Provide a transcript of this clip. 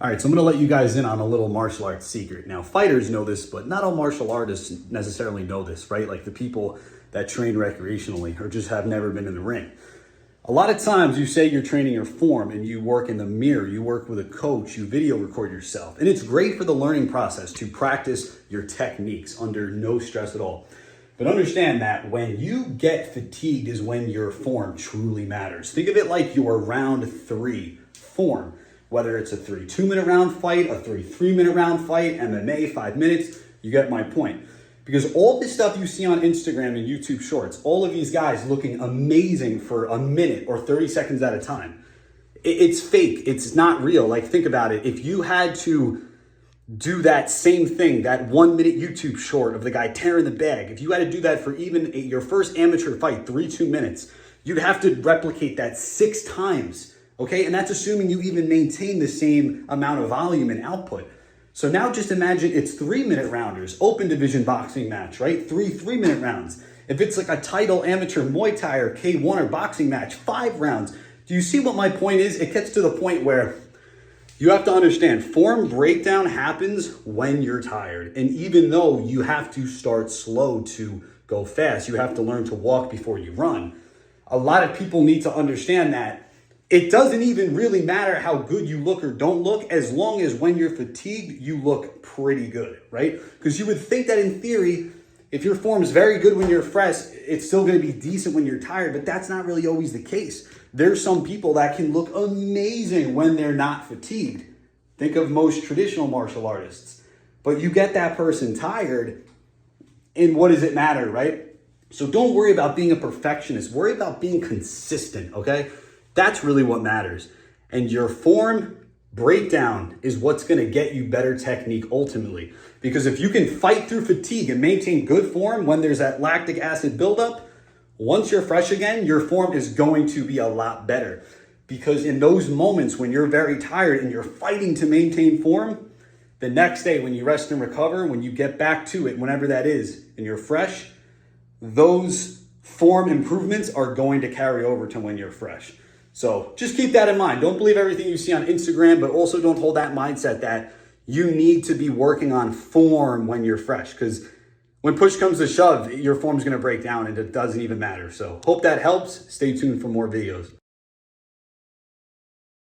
All right, so I'm gonna let you guys in on a little martial arts secret. Now, fighters know this, but not all martial artists necessarily know this, right? Like the people that train recreationally or just have never been in the ring. A lot of times you say you're training your form and you work in the mirror, you work with a coach, you video record yourself. And it's great for the learning process to practice your techniques under no stress at all. But understand that when you get fatigued is when your form truly matters. Think of it like your round 3 form. Whether it's a 3 2-minute round fight, a 3 3-minute round fight, MMA 5 minutes, you get my point. Because all this stuff you see on Instagram and YouTube Shorts, all of these guys looking amazing for a minute or 30 seconds at a time, it's fake. It's not real. Like, think about it. If you had to do that same thing, that 1-minute YouTube short of the guy tearing the bag, if you had to do that for even your first amateur fight, 3 2 minutes, you'd have to replicate that 6 times. Okay, and that's assuming you even maintain the same amount of volume and output. So now just imagine it's 3-minute rounders, open division boxing match, right? 3 3-minute rounds. If it's like a title amateur Muay Thai or K1 or boxing match, 5 rounds. Do you see what my point is? It gets to the point where you have to understand form breakdown happens when you're tired. And even though you have to start slow to go fast, you have to learn to walk before you run. A lot of people need to understand that it doesn't even really matter how good you look or don't look, as long as when you're fatigued, you look pretty good, right? Because you would think that in theory, if your form is very good when you're fresh, it's still going to be decent when you're tired, but that's not really always the case. There's some people that can look amazing when they're not fatigued. Think of most traditional martial artists. But you get that person tired, and what does it matter, right? So don't worry about being a perfectionist. Worry about being consistent, okay? That's really what matters. And your form breakdown is what's going to get you better technique ultimately. Because if you can fight through fatigue and maintain good form when there's that lactic acid buildup, once you're fresh again, your form is going to be a lot better. Because in those moments when you're very tired and you're fighting to maintain form, the next day when you rest and recover, when you get back to it, whenever that is, and you're fresh, those form improvements are going to carry over to when you're fresh. So just keep that in mind. Don't believe everything you see on Instagram, but also don't hold that mindset that you need to be working on form when you're fresh. Because when push comes to shove, your form's going to break down and it doesn't even matter. So hope that helps. Stay tuned for more videos.